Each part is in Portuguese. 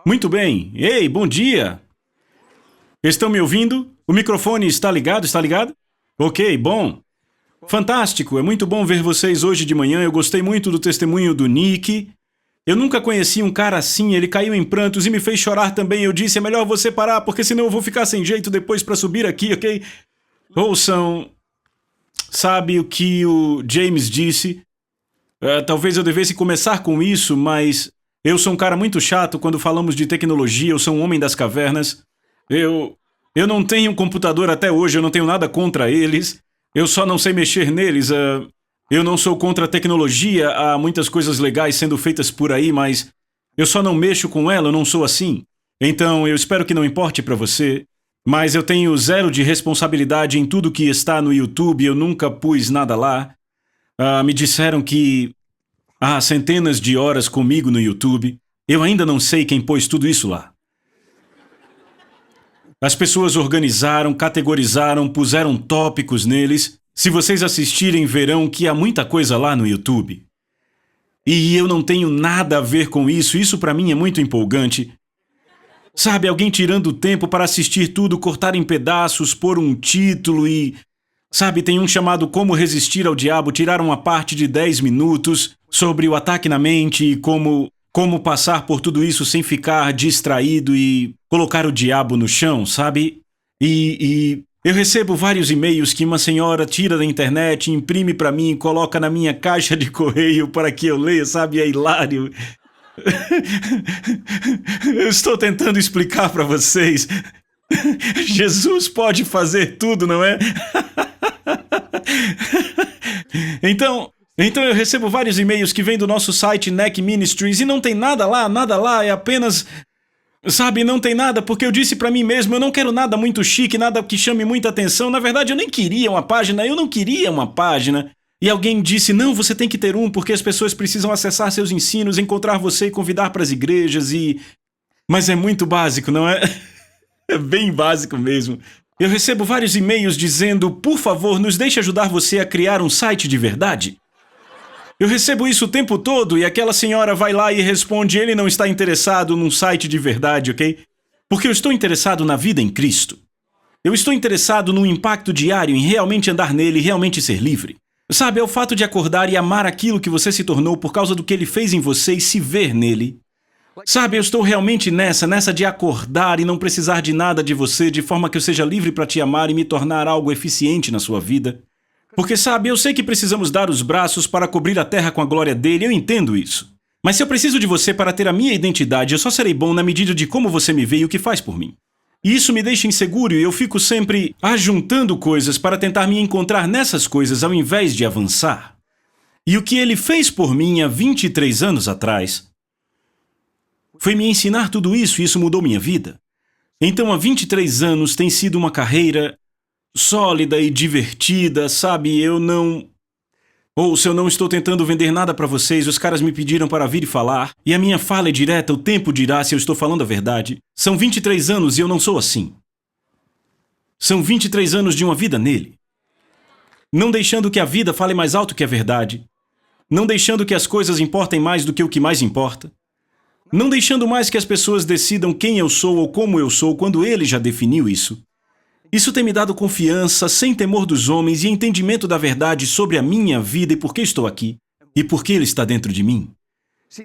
Muito bem. Ei, bom dia. Estão me ouvindo? O microfone está ligado? Está ligado? Ok, bom. Fantástico, é muito bom ver vocês hoje de manhã. Eu gostei muito do testemunho do Nick. Eu nunca conheci um cara assim, ele caiu em prantos e me fez chorar também. Eu disse, é melhor você parar, porque senão eu vou ficar sem jeito depois para subir aqui, ok? Ouçam, sabe o que o James disse? Talvez eu devesse começar com isso, mas eu sou um cara muito chato quando falamos de tecnologia, eu sou um homem das cavernas. Eu não tenho um computador até hoje, eu não tenho nada contra eles. Eu só não sei mexer neles. Eu não sou contra a tecnologia, há muitas coisas legais sendo feitas por aí, mas eu só não mexo com ela, eu não sou assim. Então, eu espero que não importe para você, mas eu tenho zero de responsabilidade em tudo que está no YouTube, eu nunca pus nada lá. Me disseram que há centenas de horas comigo no YouTube. Eu ainda não sei quem pôs tudo isso lá. As pessoas organizaram, categorizaram, puseram tópicos neles. Se vocês assistirem, verão que há muita coisa lá no YouTube. E eu não tenho nada a ver com isso, isso pra mim é muito empolgante. Sabe, alguém tirando o tempo para assistir tudo, cortar em pedaços, pôr um título e... Sabe, tem um chamado Como Resistir ao Diabo, tirar uma parte de 10 minutos sobre o ataque na mente e como passar por tudo isso sem ficar distraído e colocar o diabo no chão, sabe? E eu recebo vários e-mails que uma senhora tira da internet, imprime pra mim e coloca na minha caixa de correio para que eu leia, sabe? É hilário. Eu estou tentando explicar pra vocês. Jesus pode fazer tudo, não é? Então eu recebo vários e-mails que vêm do nosso site NEC Ministries e não tem nada lá, é apenas... Sabe, não tem nada, porque eu disse pra mim mesmo, eu não quero nada muito chique, nada que chame muita atenção. Na verdade, eu nem queria uma página, eu não queria uma página. E alguém disse, não, você tem que ter um, porque as pessoas precisam acessar seus ensinos, encontrar você e convidar pras igrejas e... Mas é muito básico, não é? É bem básico mesmo. Eu recebo vários e-mails dizendo, por favor, nos deixe ajudar você a criar um site de verdade. Eu recebo isso o tempo todo e aquela senhora vai lá e responde, ele não está interessado num site de verdade, ok? Porque eu estou interessado na vida em Cristo. Eu estou interessado num impacto diário, em realmente andar nele e realmente ser livre. Sabe, é o fato de acordar e amar aquilo que você se tornou por causa do que ele fez em você e se ver nele. Sabe, eu estou realmente nessa de acordar e não precisar de nada de você, de forma que eu seja livre para te amar e me tornar algo eficiente na sua vida. Porque, sabe, eu sei que precisamos dar os braços para cobrir a terra com a glória dele, eu entendo isso. Mas se eu preciso de você para ter a minha identidade, eu só serei bom na medida de como você me vê e o que faz por mim. E isso me deixa inseguro e eu fico sempre ajuntando coisas para tentar me encontrar nessas coisas ao invés de avançar. E o que ele fez por mim há 23 anos atrás foi me ensinar tudo isso e isso mudou minha vida. Então, há 23 anos tem sido uma carreira sólida e divertida, sabe? Eu não estou tentando vender nada para vocês, os caras me pediram para vir e falar, e a minha fala é direta, o tempo dirá se eu estou falando a verdade. São 23 anos e eu não sou assim. São 23 anos de uma vida nele. Não deixando que a vida fale mais alto que a verdade. Não deixando que as coisas importem mais do que o que mais importa. Não deixando mais que as pessoas decidam quem eu sou ou como eu sou quando ele já definiu isso. Isso tem me dado confiança, sem temor dos homens e entendimento da verdade sobre a minha vida e por que estou aqui. E por que ele está dentro de mim.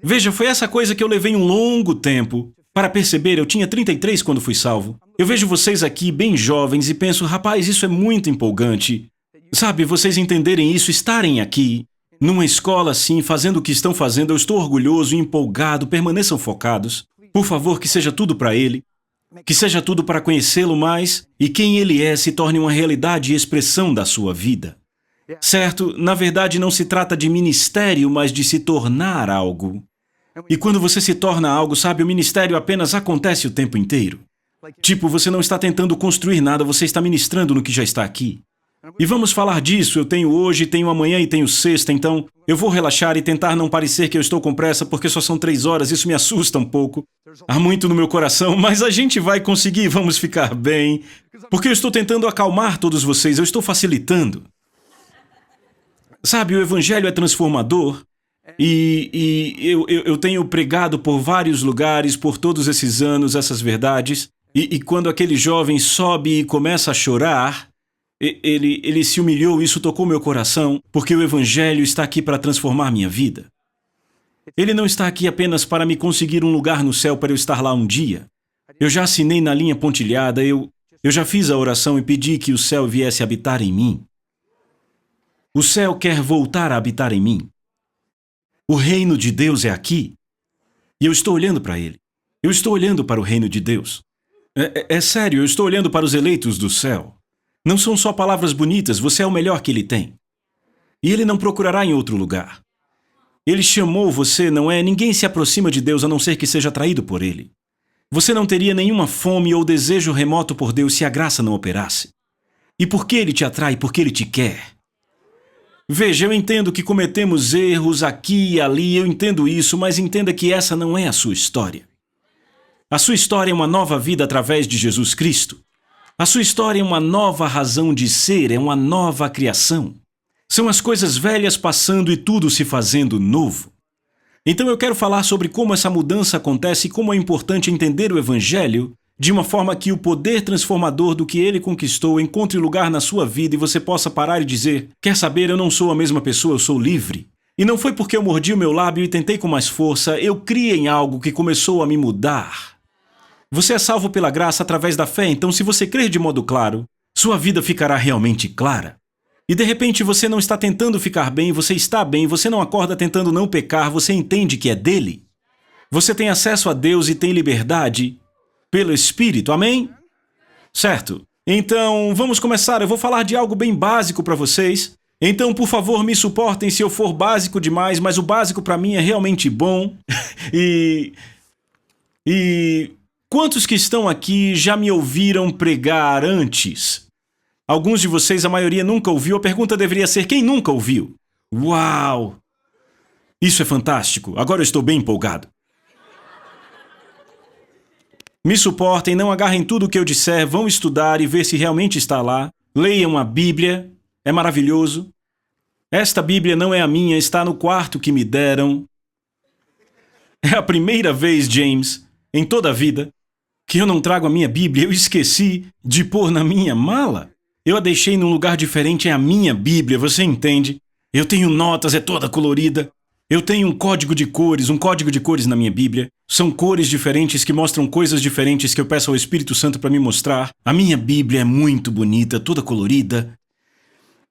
Veja, foi essa coisa que eu levei um longo tempo para perceber. Eu tinha 33 quando fui salvo. Eu vejo vocês aqui bem jovens e penso, rapaz, isso é muito empolgante. Sabe, vocês entenderem isso, estarem aqui, numa escola assim, fazendo o que estão fazendo, eu estou orgulhoso e empolgado, permaneçam focados. Por favor, que seja tudo para ele. Que seja tudo para conhecê-lo mais e quem ele é se torne uma realidade e expressão da sua vida. Certo? Na verdade, não se trata de ministério, mas de se tornar algo. E quando você se torna algo, sabe, o ministério apenas acontece o tempo inteiro. Tipo, você não está tentando construir nada, você está ministrando no que já está aqui. E vamos falar disso, eu tenho hoje, tenho amanhã e tenho sexta, então eu vou relaxar e tentar não parecer que eu estou com pressa porque só são 3 horas, isso me assusta um pouco. Há muito no meu coração, mas a gente vai conseguir, vamos ficar bem. Porque eu estou tentando acalmar todos vocês, eu estou facilitando. Sabe, o evangelho é transformador, Eu tenho pregado por vários lugares, por todos esses anos, essas verdades. E quando aquele jovem sobe e começa a chorar, ele se humilhou, isso tocou meu coração, porque o Evangelho está aqui para transformar minha vida. Ele não está aqui apenas para me conseguir um lugar no céu para eu estar lá um dia. Eu já assinei na linha pontilhada, eu já fiz a oração e pedi que o céu viesse habitar em mim. O céu quer voltar a habitar em mim. O reino de Deus é aqui. E eu estou olhando para ele. Eu estou olhando para o reino de Deus. É sério, eu estou olhando para os eleitos do céu. Não são só palavras bonitas, você é o melhor que ele tem. E ele não procurará em outro lugar. Ele chamou você, não é? Ninguém se aproxima de Deus a não ser que seja atraído por ele. Você não teria nenhuma fome ou desejo remoto por Deus se a graça não operasse. E por que ele te atrai? Porque ele te quer. Veja, eu entendo que cometemos erros aqui e ali, eu entendo isso, mas entenda que essa não é a sua história. A sua história é uma nova vida através de Jesus Cristo. A sua história é uma nova razão de ser, é uma nova criação. São as coisas velhas passando e tudo se fazendo novo. Então eu quero falar sobre como essa mudança acontece e como é importante entender o Evangelho de uma forma que o poder transformador do que ele conquistou encontre lugar na sua vida e você possa parar e dizer: quer saber, eu não sou a mesma pessoa, eu sou livre. E não foi porque eu mordi o meu lábio e tentei com mais força, eu criei em algo que começou a me mudar. Você é salvo pela graça através da fé, então se você crer de modo claro, sua vida ficará realmente clara. E de repente você não está tentando ficar bem, você está bem, você não acorda tentando não pecar, você entende que é dele. Você tem acesso a Deus e tem liberdade pelo Espírito, amém? Certo. Então, vamos começar. Eu vou falar de algo bem básico para vocês. Então, por favor, me suportem se eu for básico demais, mas o básico para mim é realmente bom. E quantos que estão aqui já me ouviram pregar antes? Alguns de vocês, a maioria nunca ouviu. A pergunta deveria ser: quem nunca ouviu? Uau! Isso é fantástico. Agora eu estou bem empolgado. Me suportem, não agarrem tudo o que eu disser, vão estudar e ver se realmente está lá. Leiam a Bíblia, é maravilhoso. Esta Bíblia não é a minha, está no quarto que me deram. É a primeira vez, James, em toda a vida, que eu não trago a minha Bíblia. Eu esqueci de pôr na minha mala. Eu a deixei num lugar diferente, é a minha Bíblia, você entende? Eu tenho notas, é toda colorida. Eu tenho um código de cores na minha Bíblia. São cores diferentes que mostram coisas diferentes que eu peço ao Espírito Santo para me mostrar. A minha Bíblia é muito bonita, toda colorida.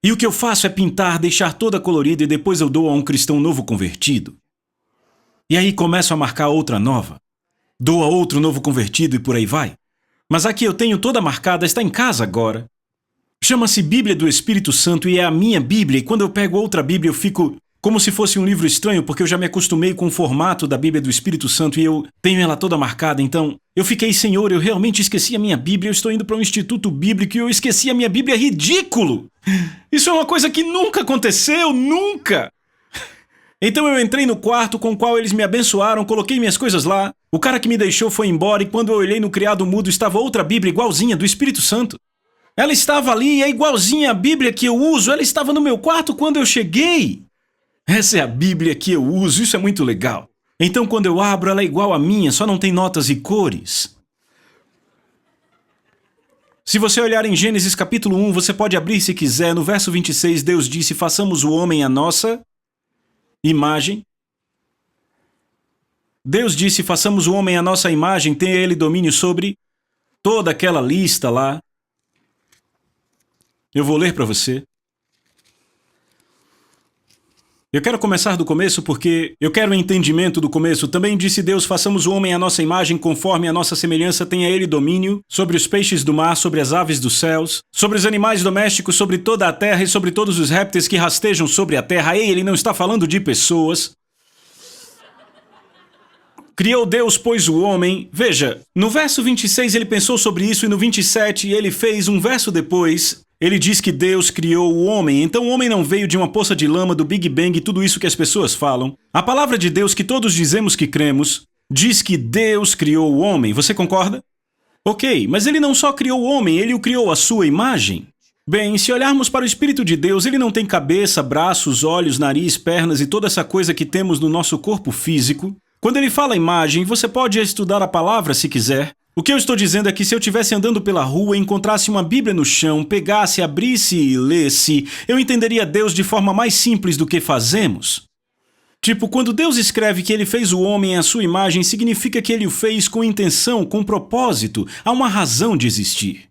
E o que eu faço é pintar, deixar toda colorida e depois eu dou a um cristão novo convertido. E aí começo a marcar outra nova. Dou a outro novo convertido e por aí vai. Mas aqui eu tenho toda marcada, está em casa agora. Chama-se Bíblia do Espírito Santo e é a minha Bíblia. E quando eu pego outra Bíblia eu fico como se fosse um livro estranho, porque eu já me acostumei com o formato da Bíblia do Espírito Santo e eu tenho ela toda marcada. Então, eu fiquei: Senhor, eu realmente esqueci a minha Bíblia, eu estou indo para um instituto bíblico e eu esqueci a minha Bíblia, é ridículo! Isso é uma coisa que nunca aconteceu, nunca! Então eu entrei no quarto com o qual eles me abençoaram, coloquei minhas coisas lá, o cara que me deixou foi embora e quando eu olhei no criado mudo estava outra Bíblia igualzinha, do Espírito Santo. Ela estava ali e é igualzinha à Bíblia que eu uso, ela estava no meu quarto quando eu cheguei. Essa é a Bíblia que eu uso, isso é muito legal. Então quando eu abro, ela é igual à minha, só não tem notas e cores. Se você olhar em Gênesis capítulo 1, você pode abrir se quiser. No verso 26, Deus disse: façamos o homem à nossa imagem. Deus disse: façamos o homem à nossa imagem, tenha ele domínio sobre toda aquela lista lá. Eu vou ler para você. Eu quero começar do começo porque eu quero o entendimento do começo. Também disse Deus: façamos o homem à nossa imagem, conforme a nossa semelhança, tenha ele domínio sobre os peixes do mar, sobre as aves dos céus, sobre os animais domésticos, sobre toda a terra e sobre todos os répteis que rastejam sobre a terra. Ei, ele não está falando de pessoas. Criou Deus, pois, o homem. Veja, no verso 26 ele pensou sobre isso e no 27 ele fez um verso depois. Ele diz que Deus criou o homem, então o homem não veio de uma poça de lama, do Big Bang e tudo isso que as pessoas falam. A palavra de Deus, que todos dizemos que cremos, diz que Deus criou o homem. Você concorda? Ok, mas ele não só criou o homem, ele o criou à sua imagem. Bem, se olharmos para o Espírito de Deus, ele não tem cabeça, braços, olhos, nariz, pernas e toda essa coisa que temos no nosso corpo físico. Quando ele fala imagem, você pode estudar a palavra se quiser. O que eu estou dizendo é que se eu estivesse andando pela rua e encontrasse uma Bíblia no chão, pegasse, abrisse e lesse, eu entenderia Deus de forma mais simples do que fazemos. Tipo, quando Deus escreve que ele fez o homem à sua imagem, significa que ele o fez com intenção, com propósito, há uma razão de existir.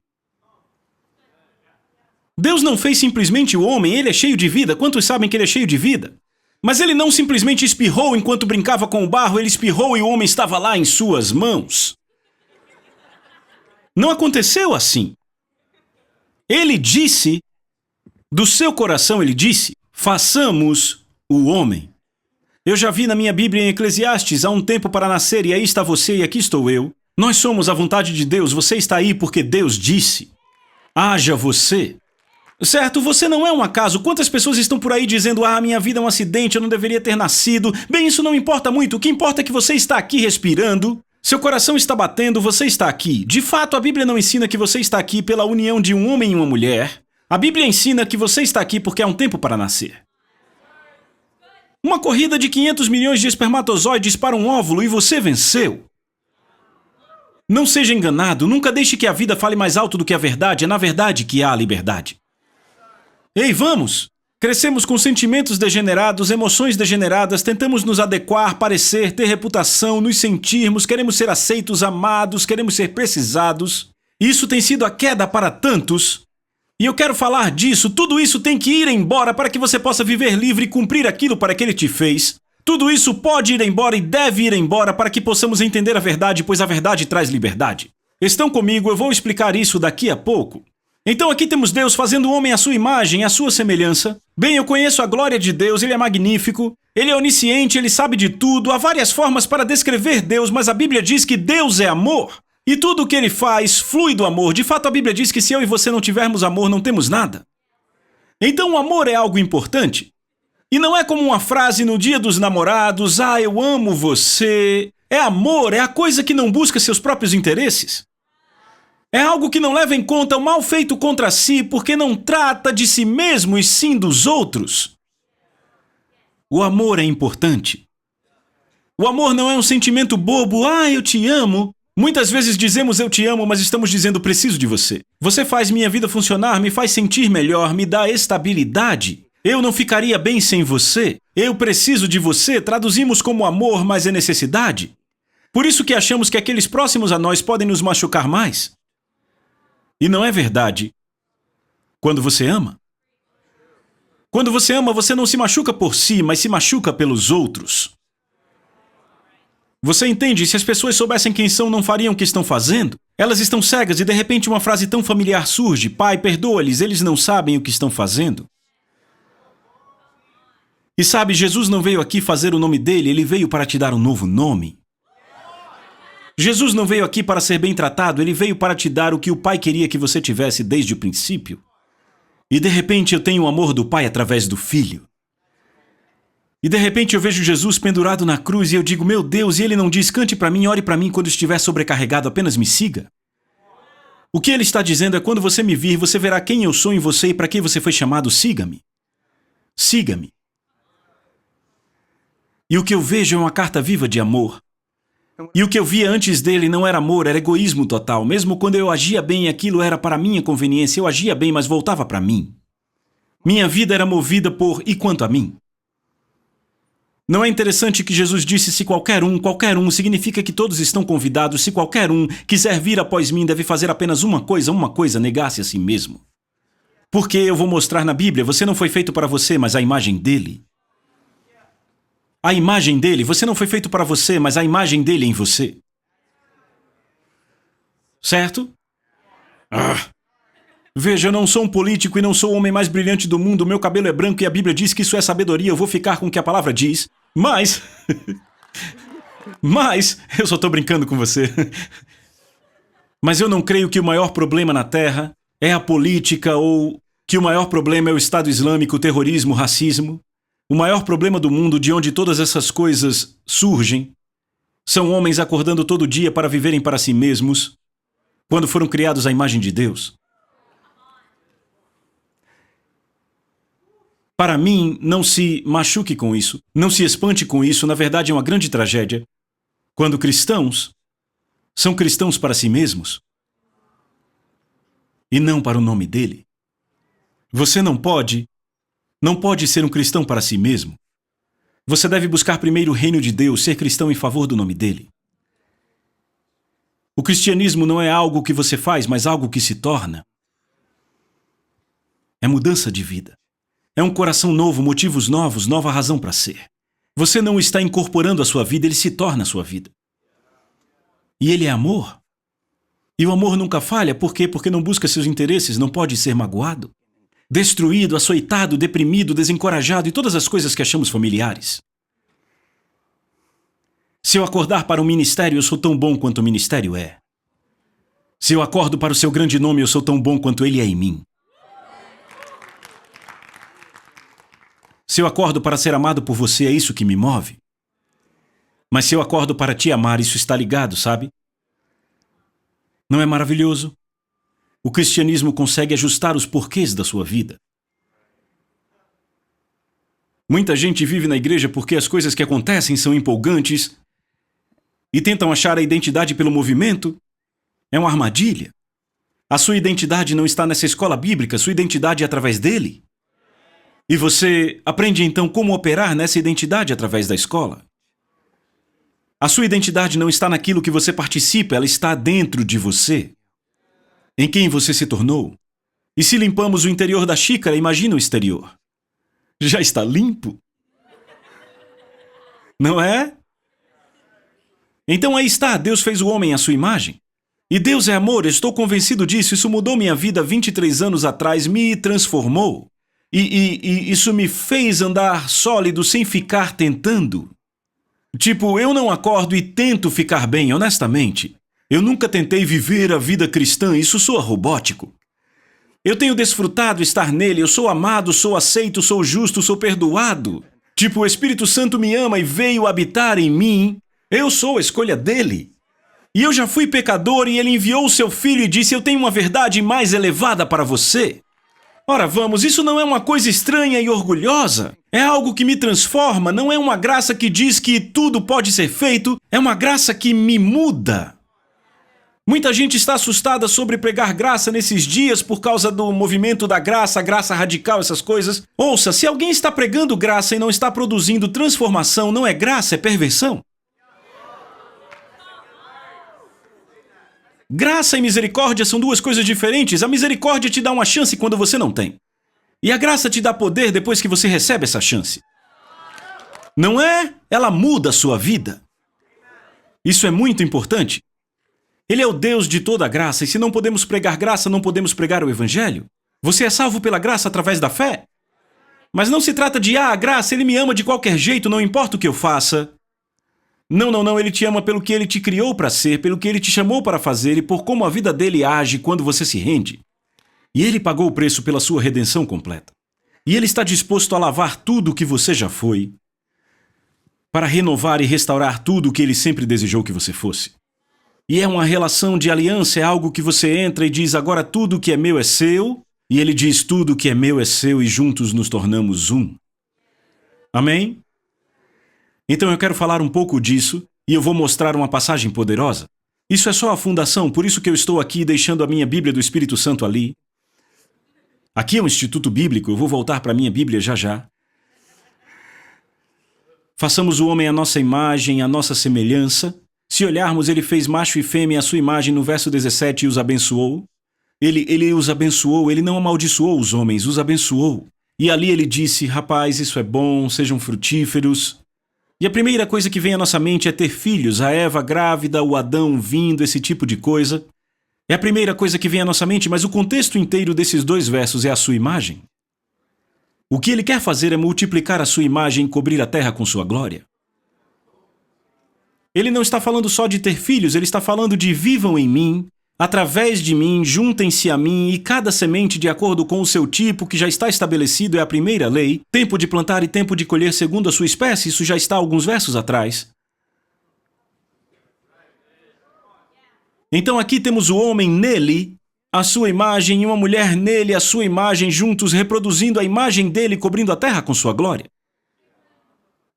Deus não fez simplesmente o homem, ele é cheio de vida. Quantos sabem que ele é cheio de vida? Mas ele não simplesmente espirrou enquanto brincava com o barro, ele espirrou e o homem estava lá em suas mãos. Não aconteceu assim. Ele disse, do seu coração ele disse, façamos o homem. Eu já vi na minha Bíblia em Eclesiastes, há um tempo para nascer e aí está você e aqui estou eu. Nós somos a vontade de Deus, você está aí porque Deus disse. Haja você. Certo, você não é um acaso. Quantas pessoas estão por aí dizendo, minha vida é um acidente, eu não deveria ter nascido. Bem, isso não importa muito. O que importa é que você está aqui respirando. Seu coração está batendo, você está aqui. De fato, a Bíblia não ensina que você está aqui pela união de um homem e uma mulher. A Bíblia ensina que você está aqui porque há um tempo para nascer. Uma corrida de 500 milhões de espermatozoides para um óvulo e você venceu. Não seja enganado, nunca deixe que a vida fale mais alto do que a verdade. É na verdade que há a liberdade. Ei, vamos! Crescemos com sentimentos degenerados, emoções degeneradas, tentamos nos adequar, parecer, ter reputação, nos sentirmos, queremos ser aceitos, amados, queremos ser precisados. Isso tem sido a queda para tantos. E eu quero falar disso, tudo isso tem que ir embora para que você possa viver livre e cumprir aquilo para que ele te fez. Tudo isso pode ir embora e deve ir embora para que possamos entender a verdade, pois a verdade traz liberdade. Estão comigo? Eu vou explicar isso daqui a pouco. Então aqui temos Deus fazendo o homem à sua imagem, à sua semelhança. Bem, eu conheço a glória de Deus, ele é magnífico, ele é onisciente, ele sabe de tudo. Há várias formas para descrever Deus, mas a Bíblia diz que Deus é amor. E tudo o que ele faz flui do amor. De fato, a Bíblia diz que se eu e você não tivermos amor, não temos nada. Então o amor é algo importante. E não é como uma frase no dia dos namorados, eu amo você. É amor, é a coisa que não busca seus próprios interesses. É algo que não leva em conta o mal feito contra si, porque não trata de si mesmo e sim dos outros. O amor é importante. O amor não é um sentimento bobo, eu te amo. Muitas vezes dizemos eu te amo, mas estamos dizendo preciso de você. Você faz minha vida funcionar, me faz sentir melhor, me dá estabilidade. Eu não ficaria bem sem você. Eu preciso de você, traduzimos como amor, mas é necessidade. Por isso que achamos que aqueles próximos a nós podem nos machucar mais. E não é verdade. Quando você ama. Quando você ama, você não se machuca por si, mas se machuca pelos outros. Você entende? Se as pessoas soubessem quem são, não fariam o que estão fazendo. Elas estão cegas e de repente uma frase tão familiar surge. Pai, perdoa-lhes, eles não sabem o que estão fazendo. E sabe, Jesus não veio aqui fazer o nome dele, ele veio para te dar um novo nome. Jesus não veio aqui para ser bem tratado, ele veio para te dar o que o Pai queria que você tivesse desde o princípio. E de repente eu tenho o amor do Pai através do Filho. E de repente eu vejo Jesus pendurado na cruz e eu digo, meu Deus, e ele não diz, cante para mim, ore para mim quando estiver sobrecarregado, apenas me siga. O que ele está dizendo é, quando você me vir, você verá quem eu sou em você e para que você foi chamado, siga-me. Siga-me. E o que eu vejo é uma carta viva de amor. E o que eu via antes dele não era amor, era egoísmo total. Mesmo quando eu agia bem, aquilo era para minha conveniência. Eu agia bem, mas voltava para mim. Minha vida era movida por e quanto a mim. Não é interessante que Jesus disse, se qualquer um, significa que todos estão convidados. Se qualquer um quiser vir após mim, deve fazer apenas uma coisa, negar-se a si mesmo. Porque eu vou mostrar na Bíblia, você não foi feito para você, mas a imagem dele. A imagem dele, você não foi feito para você, mas a imagem dele em você. Certo? Veja, eu não sou um político e não sou o homem mais brilhante do mundo, meu cabelo é branco e a Bíblia diz que isso é sabedoria, eu vou ficar com o que a palavra diz, mas eu só estou brincando com você. Mas eu não creio que o maior problema na Terra é a política ou que o maior problema é o Estado Islâmico, o terrorismo, o racismo. O maior problema do mundo, de onde todas essas coisas surgem, são homens acordando todo dia para viverem para si mesmos, quando foram criados à imagem de Deus. Para mim, não se machuque com isso, não se espante com isso, na verdade é uma grande tragédia. Quando cristãos são cristãos para si mesmos e não para o nome dele. Você não pode ser um cristão para si mesmo. Você deve buscar primeiro o reino de Deus, ser cristão em favor do nome dele. O cristianismo não é algo que você faz, mas algo que se torna. É mudança de vida. É um coração novo, motivos novos, nova razão para ser. Você não está incorporando a sua vida, ele se torna a sua vida. E ele é amor. E o amor nunca falha, por quê? Porque não busca seus interesses, não pode ser magoado, destruído, açoitado, deprimido, desencorajado e todas as coisas que achamos familiares. Se eu acordar para o ministério, eu sou tão bom quanto o ministério é. Se eu acordo para o seu grande nome, eu sou tão bom quanto ele é em mim. Se eu acordo para ser amado por você, é isso que me move. Mas se eu acordo para te amar, isso está ligado, sabe? Não é maravilhoso? O cristianismo consegue ajustar os porquês da sua vida. Muita gente vive na igreja porque as coisas que acontecem são empolgantes e tentam achar a identidade pelo movimento. É uma armadilha. A sua identidade não está nessa escola bíblica, sua identidade é através dele. E você aprende então como operar nessa identidade através da escola. A sua identidade não está naquilo que você participa, ela está dentro de você. Em quem você se tornou. E se limpamos o interior da xícara, imagina o exterior. Já está limpo? Não é? Então aí está, Deus fez o homem à sua imagem. E Deus é amor, eu estou convencido disso, isso mudou minha vida 23 anos atrás, me transformou. E isso me fez andar sólido sem ficar tentando. Tipo, eu não acordo e tento ficar bem, honestamente. Eu nunca tentei viver a vida cristã, isso soa robótico. Eu tenho desfrutado estar nele, eu sou amado, sou aceito, sou justo, sou perdoado. Tipo, o Espírito Santo me ama e veio habitar em mim. Eu sou a escolha dele. E eu já fui pecador e ele enviou o seu filho e disse, eu tenho uma verdade mais elevada para você. Ora vamos, isso não é uma coisa estranha e orgulhosa. É algo que me transforma, não é uma graça que diz que tudo pode ser feito, é uma graça que me muda. Muita gente está assustada sobre pregar graça nesses dias por causa do movimento da graça, graça radical, essas coisas. Ouça, se alguém está pregando graça e não está produzindo transformação, não é graça, é perversão. Graça e misericórdia são duas coisas diferentes. A misericórdia te dá uma chance quando você não tem. E a graça te dá poder depois que você recebe essa chance. Não é? Ela muda a sua vida. Isso é muito importante. Ele é o Deus de toda a graça, e se não podemos pregar graça, não podemos pregar o Evangelho. Você é salvo pela graça através da fé. Mas não se trata de, a graça, ele me ama de qualquer jeito, não importa o que eu faça. Não, ele te ama pelo que ele te criou para ser, pelo que ele te chamou para fazer e por como a vida dele age quando você se rende. E ele pagou o preço pela sua redenção completa. E ele está disposto a lavar tudo o que você já foi, para renovar e restaurar tudo o que ele sempre desejou que você fosse. E é uma relação de aliança, é algo que você entra e diz, agora tudo que é meu é seu, e ele diz, tudo que é meu é seu, e juntos nos tornamos um. Amém? Então eu quero falar um pouco disso, e eu vou mostrar uma passagem poderosa. Isso é só a fundação, por isso que eu estou aqui deixando a minha Bíblia do Espírito Santo ali. Aqui é um instituto bíblico, eu vou voltar para a minha Bíblia já já. Façamos o homem à nossa imagem, à nossa semelhança. Se olharmos, ele fez macho e fêmea à sua imagem no verso 17 e os abençoou. Ele os abençoou, ele não amaldiçoou os homens, os abençoou. E ali ele disse, rapaz, isso é bom, sejam frutíferos. E a primeira coisa que vem à nossa mente é ter filhos, a Eva grávida, o Adão vindo, esse tipo de coisa. É a primeira coisa que vem à nossa mente, mas o contexto inteiro desses dois versos é a sua imagem. O que ele quer fazer é multiplicar a sua imagem e cobrir a terra com sua glória. Ele não está falando só de ter filhos, ele está falando de vivam em mim, através de mim, juntem-se a mim, e cada semente de acordo com o seu tipo, que já está estabelecido, é a primeira lei, tempo de plantar e tempo de colher segundo a sua espécie, isso já está alguns versos atrás. Então aqui temos o homem nele, a sua imagem e uma mulher nele, a sua imagem, juntos reproduzindo a imagem dele, cobrindo a terra com sua glória.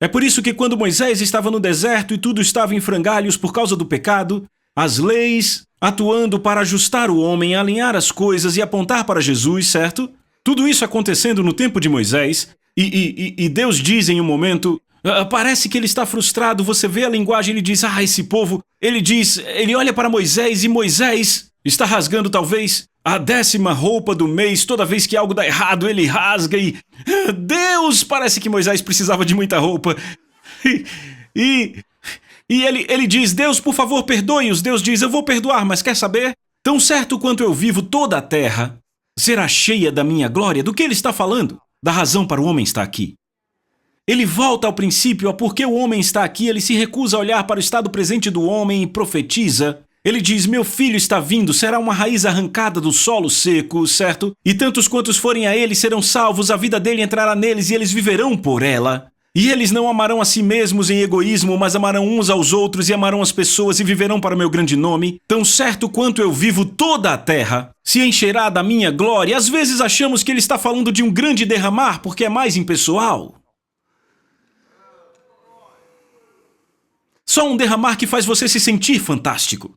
É por isso que quando Moisés estava no deserto e tudo estava em frangalhos por causa do pecado, as leis atuando para ajustar o homem, alinhar as coisas e apontar para Jesus, certo? Tudo isso acontecendo no tempo de Moisés, e Deus diz em um momento, parece que ele está frustrado, você vê a linguagem, ele diz, esse povo, ele olha para Moisés e Moisés está rasgando talvez a 10ª roupa do mês, toda vez que algo dá errado ele rasga e... Deus, parece que Moisés precisava de muita roupa. E ele diz, Deus, por favor, perdoe-os. Deus diz, eu vou perdoar, mas quer saber? Tão certo quanto eu vivo, toda a terra será cheia da minha glória. Do que ele está falando? Da razão para o homem estar aqui. Ele volta ao princípio, a por que o homem está aqui, ele se recusa a olhar para o estado presente do homem e profetiza. Ele diz, meu filho está vindo, será uma raiz arrancada do solo seco, certo? E tantos quantos forem a ele serão salvos, a vida dele entrará neles e eles viverão por ela. E eles não amarão a si mesmos em egoísmo, mas amarão uns aos outros e amarão as pessoas e viverão para o meu grande nome. Tão certo quanto eu vivo, toda a terra se encherá da minha glória. Às vezes achamos que ele está falando de um grande derramar porque é mais impessoal. Só um derramar que faz você se sentir fantástico.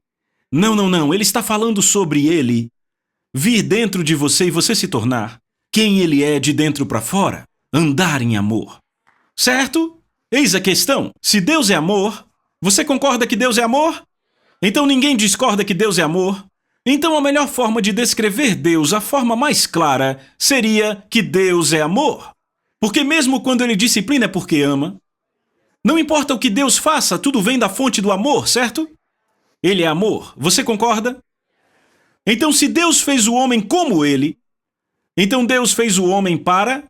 Não. Ele está falando sobre ele vir dentro de você e você se tornar quem ele é de dentro para fora. Andar em amor. Certo? Eis a questão. Se Deus é amor, você concorda que Deus é amor? Então ninguém discorda que Deus é amor? Então a melhor forma de descrever Deus, a forma mais clara, seria que Deus é amor. Porque mesmo quando ele disciplina é porque ama. Não importa o que Deus faça, tudo vem da fonte do amor, certo? Ele é amor. Você concorda? Então se Deus fez o homem como ele, então Deus fez o homem para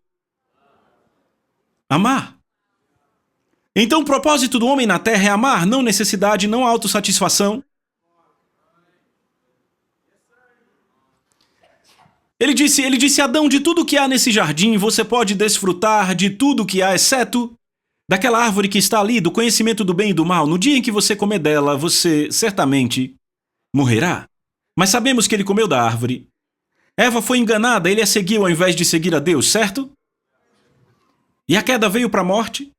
amar. Então o propósito do homem na terra é amar, não necessidade, não autossatisfação. Ele disse, Adão, de tudo que há nesse jardim, você pode desfrutar de tudo que há, exceto daquela árvore que está ali, do conhecimento do bem e do mal. No dia em que você comer dela, você certamente morrerá. Mas sabemos que ele comeu da árvore. Eva foi enganada, ele a seguiu ao invés de seguir a Deus, certo? E a queda veio para a morte.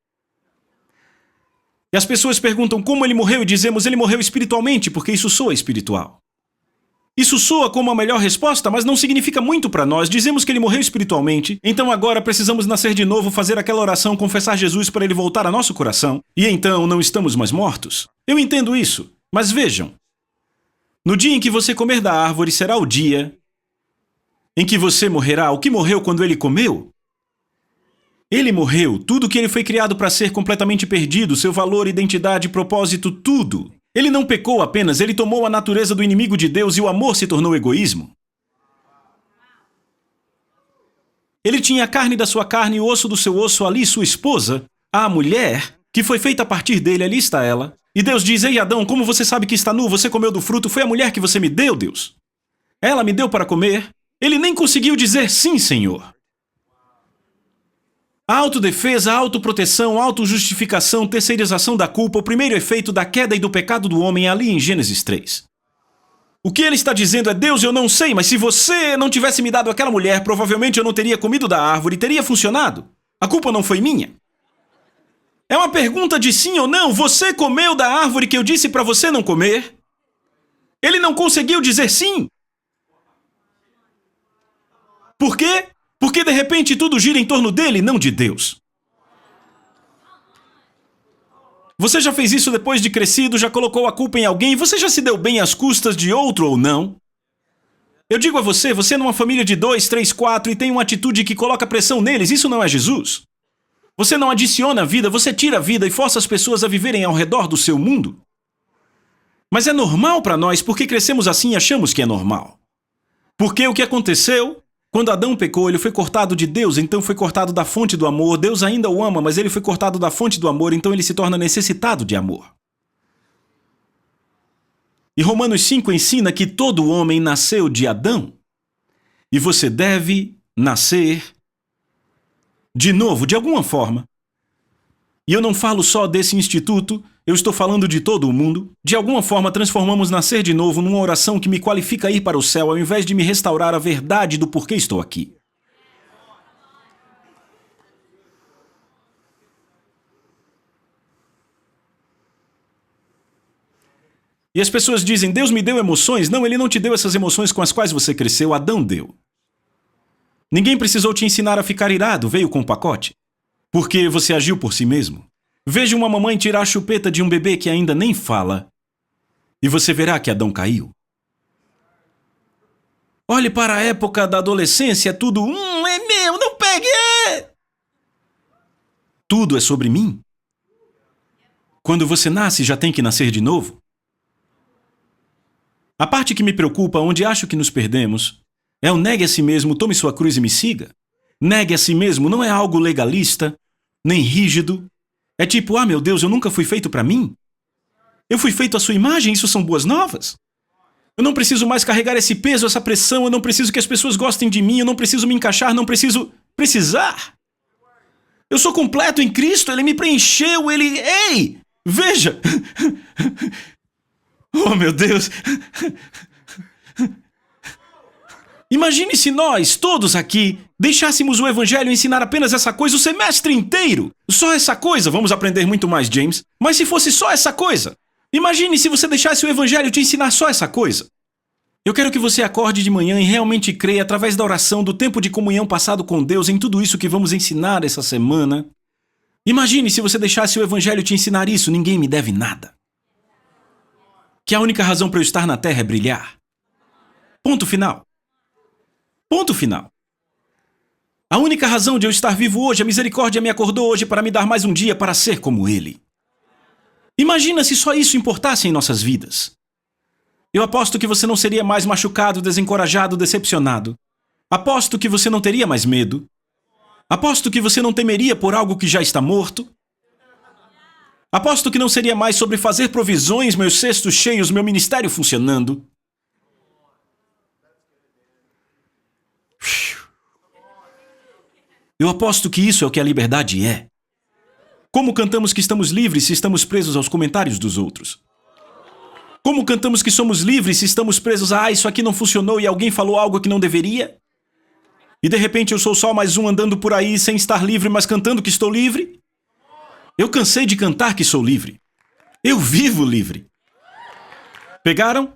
E as pessoas perguntam como ele morreu e dizemos ele morreu espiritualmente, porque isso soa espiritual. Isso soa como a melhor resposta, mas não significa muito para nós. Dizemos que ele morreu espiritualmente, então agora precisamos nascer de novo, fazer aquela oração, confessar Jesus para ele voltar a nosso coração. E então não estamos mais mortos. Eu entendo isso, mas vejam. No dia em que você comer da árvore será o dia em que você morrerá. O que morreu quando ele comeu? Ele morreu, tudo que ele foi criado para ser completamente perdido, seu valor, identidade, propósito, tudo. Ele não pecou apenas, ele tomou a natureza do inimigo de Deus e o amor se tornou egoísmo. Ele tinha a carne da sua carne e o osso do seu osso, ali sua esposa, a mulher, que foi feita a partir dele, ali está ela. E Deus diz, ei Adão, como você sabe que está nu, você comeu do fruto, foi a mulher que você me deu, Deus. Ela me deu para comer. Ele nem conseguiu dizer sim, Senhor. A autodefesa, a autoproteção, a autojustificação, terceirização da culpa, o primeiro efeito da queda e do pecado do homem é ali em Gênesis 3. O que ele está dizendo é, Deus, eu não sei, mas se você não tivesse me dado aquela mulher, provavelmente eu não teria comido da árvore, teria funcionado. A culpa não foi minha. É uma pergunta de sim ou não. Você comeu da árvore que eu disse para você não comer? Ele não conseguiu dizer sim. Por quê? Porque de repente tudo gira em torno dele, não de Deus. Você já fez isso depois de crescido, já colocou a culpa em alguém, você já se deu bem às custas de outro ou não? Eu digo a você, você é numa família de 2, 3, 4 e tem uma atitude que coloca pressão neles, isso não é Jesus. Você não adiciona a vida, você tira a vida e força as pessoas a viverem ao redor do seu mundo. Mas é normal para nós porque crescemos assim e achamos que é normal. Porque o que aconteceu? Quando Adão pecou, ele foi cortado de Deus, então foi cortado da fonte do amor. Deus ainda o ama, mas ele foi cortado da fonte do amor, então ele se torna necessitado de amor. E Romanos 5 ensina que todo homem nasceu de Adão. E você deve nascer de novo, de alguma forma. E eu não falo só desse instituto, Eu estou falando de todo o mundo. De alguma forma, transformamos nascer de novo numa oração que me qualifica a ir para o céu, ao invés de me restaurar a verdade do porquê estou aqui. E as pessoas dizem, Deus me deu emoções. Não, Ele não te deu essas emoções com as quais você cresceu. Adão deu. Ninguém precisou te ensinar a ficar irado, veio com o pacote. Porque você agiu por si mesmo. Veja uma mamãe tirar a chupeta de um bebê que ainda nem fala. E você verá que Adão caiu. Olhe para a época da adolescência, tudo, é meu, não pegue! Tudo é sobre mim. Quando você nasce, já tem que nascer de novo. A parte que me preocupa, onde acho que nos perdemos, é o negue a si mesmo, tome sua cruz e me siga. Negue a si mesmo não é algo legalista, nem rígido. É tipo, meu Deus, eu nunca fui feito para mim. Eu fui feito à sua imagem, isso são boas novas. Eu não preciso mais carregar esse peso, essa pressão, eu não preciso que as pessoas gostem de mim, eu não preciso me encaixar, não preciso precisar. Eu sou completo em Cristo, Ele me preencheu, Ei, veja! Oh, meu Deus! Imagine se nós, todos aqui, deixássemos o Evangelho ensinar apenas essa coisa o semestre inteiro. Só essa coisa, vamos aprender muito mais, James. Mas se fosse só essa coisa? Imagine se você deixasse o Evangelho te ensinar só essa coisa. Eu quero que você acorde de manhã e realmente creia, através da oração, do tempo de comunhão passado com Deus, em tudo isso que vamos ensinar essa semana. Imagine se você deixasse o Evangelho te ensinar isso, ninguém me deve nada. Que a única razão para eu estar na Terra é brilhar. Ponto final. Ponto final. A única razão de eu estar vivo hoje, a misericórdia me acordou hoje para me dar mais um dia para ser como Ele. Imagina se só isso importasse em nossas vidas. Eu aposto que você não seria mais machucado, desencorajado, decepcionado. Aposto que você não teria mais medo. Aposto que você não temeria por algo que já está morto. Aposto que não seria mais sobre fazer provisões, meus cestos cheios, meu ministério funcionando. Eu aposto que isso é o que a liberdade é. Como cantamos que estamos livres se estamos presos aos comentários dos outros? Como cantamos que somos livres se estamos presos a isso aqui não funcionou e alguém falou algo que não deveria? E de repente eu sou só mais um andando por aí sem estar livre, mas cantando que estou livre? Eu cansei de cantar que sou livre. Eu vivo livre. Pegaram?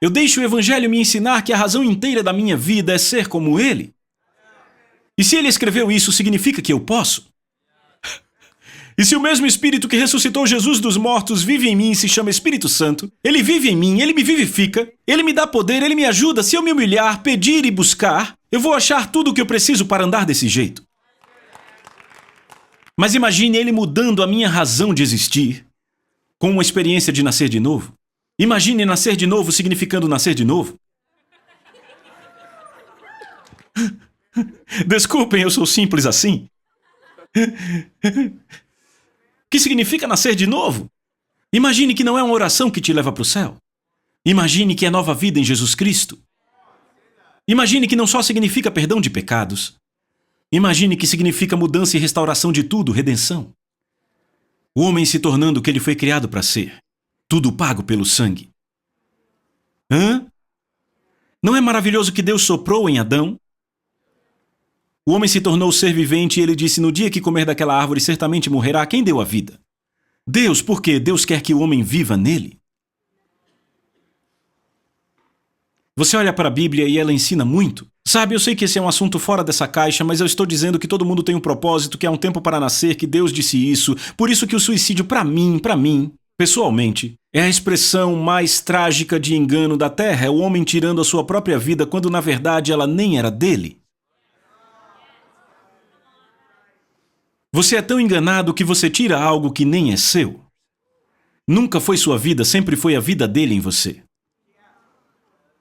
Eu deixo o Evangelho me ensinar que a razão inteira da minha vida é ser como Ele. E se Ele escreveu isso, significa que eu posso? E se o mesmo Espírito que ressuscitou Jesus dos mortos vive em mim e se chama Espírito Santo, Ele vive em mim, Ele me vivifica, Ele me dá poder, Ele me ajuda. Se eu me humilhar, pedir e buscar, eu vou achar tudo o que eu preciso para andar desse jeito. Mas imagine Ele mudando a minha razão de existir com uma experiência de nascer de novo. Imagine nascer de novo significando nascer de novo. Desculpem, eu sou simples assim. Que significa nascer de novo? Imagine que não é uma oração que te leva para o céu. Imagine que é nova vida em Jesus Cristo. Imagine que não só significa perdão de pecados. Imagine que significa mudança e restauração de tudo, redenção. O homem se tornando o que ele foi criado para ser. Tudo pago pelo sangue. Não é maravilhoso que Deus soprou em Adão? O homem se tornou ser vivente e ele disse, no dia que comer daquela árvore certamente morrerá. Quem deu a vida? Deus, porque Deus quer que o homem viva nele. Você olha para a Bíblia e ela ensina muito. Sabe, eu sei que esse é um assunto fora dessa caixa, mas eu estou dizendo que todo mundo tem um propósito, que há um tempo para nascer, que Deus disse isso. Por isso que o suicídio, para mim, pessoalmente, é a expressão mais trágica de engano da Terra. É o homem tirando a sua própria vida quando, na verdade, ela nem era dele. Você é tão enganado que você tira algo que nem é seu. Nunca foi sua vida, sempre foi a vida dele em você.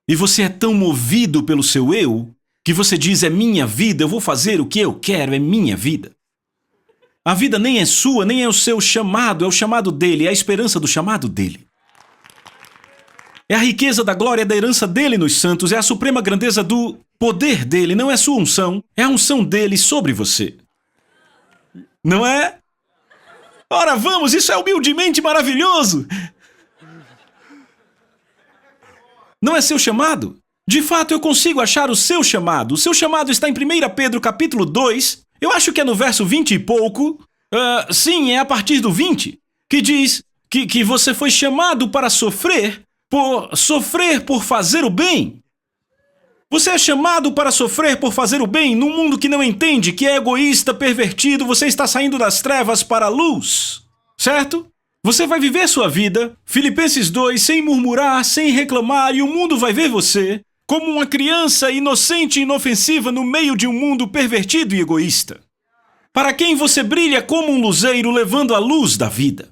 E você é tão movido pelo seu eu, que você diz, é minha vida, eu vou fazer o que eu quero, é minha vida. A vida nem é sua, nem é o seu chamado, é o chamado dele, é a esperança do chamado dele. É a riqueza da glória da herança dele nos santos, é a suprema grandeza do poder dele, não é sua unção, é a unção dele sobre você. Não é? Ora vamos, isso é humildemente maravilhoso! Não é seu chamado? De fato, eu consigo achar o seu chamado. O seu chamado está em 1 Pedro capítulo 2. Eu acho que é no verso 20 e pouco. Sim, é a partir do 20. Que diz que você foi chamado para sofrer por fazer o bem. Você é chamado para sofrer por fazer o bem num mundo que não entende, que é egoísta, pervertido. Você está saindo das trevas para a luz. Certo? Você vai viver sua vida, Filipenses 2, sem murmurar, sem reclamar, e o mundo vai ver você como uma criança inocente e inofensiva no meio de um mundo pervertido e egoísta. Para quem você brilha como um luzeiro levando a luz da vida.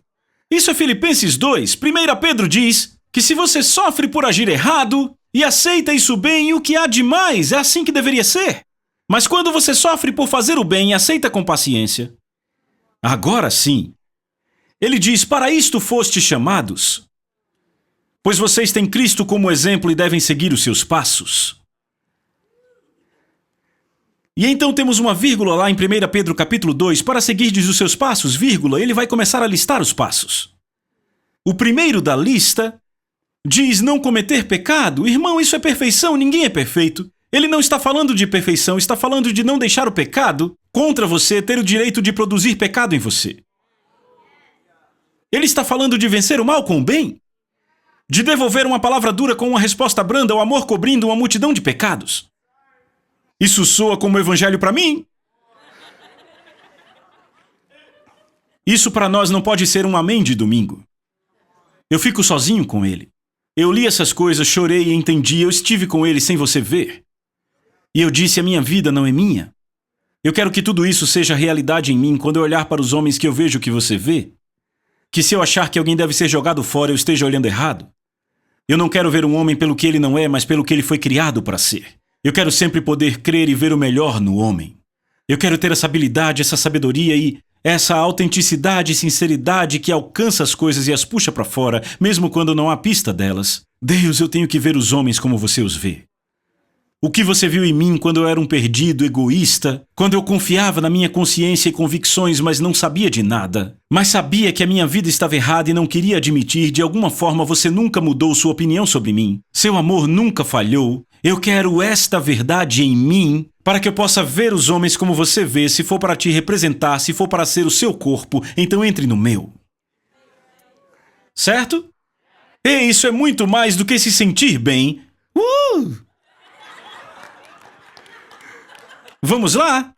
Isso é Filipenses 2. 1 Pedro diz que se você sofre por agir errado e aceita isso bem, o que há de mais é assim que deveria ser. Mas quando você sofre por fazer o bem e aceita com paciência, agora sim, ele diz, para isto fostes chamados, pois vocês têm Cristo como exemplo e devem seguir os seus passos. E então temos uma vírgula lá em 1 Pedro capítulo 2, para seguirdes os seus passos, vírgula, ele vai começar a listar os passos. O primeiro da lista diz não cometer pecado. Irmão, isso é perfeição, ninguém é perfeito. Ele não está falando de perfeição, está falando de não deixar o pecado contra você ter o direito de produzir pecado em você. Ele está falando de vencer o mal com o bem? De devolver uma palavra dura com uma resposta branda, o amor cobrindo uma multidão de pecados? Isso soa como evangelho para mim? Isso para nós não pode ser um amém de domingo. Eu fico sozinho com ele. Eu li essas coisas, chorei e entendi, eu estive com ele sem você ver. E eu disse, a minha vida não é minha. Eu quero que tudo isso seja realidade em mim quando eu olhar para os homens que eu vejo que você vê. Que se eu achar que alguém deve ser jogado fora, eu esteja olhando errado. Eu não quero ver um homem pelo que ele não é, mas pelo que ele foi criado para ser. Eu quero sempre poder crer e ver o melhor no homem. Eu quero ter essa habilidade, essa sabedoria e essa autenticidade e sinceridade que alcança as coisas e as puxa para fora, mesmo quando não há pista delas. Deus, eu tenho que ver os homens como você os vê. O que você viu em mim quando eu era um perdido, egoísta, quando eu confiava na minha consciência e convicções, mas não sabia de nada, mas sabia que a minha vida estava errada e não queria admitir, de alguma forma você nunca mudou sua opinião sobre mim. Seu amor nunca falhou. Eu quero esta verdade em mim para que eu possa ver os homens como você vê, se for para te representar, se for para ser o seu corpo, então entre no meu. Certo? E isso é muito mais do que se sentir bem. Vamos lá?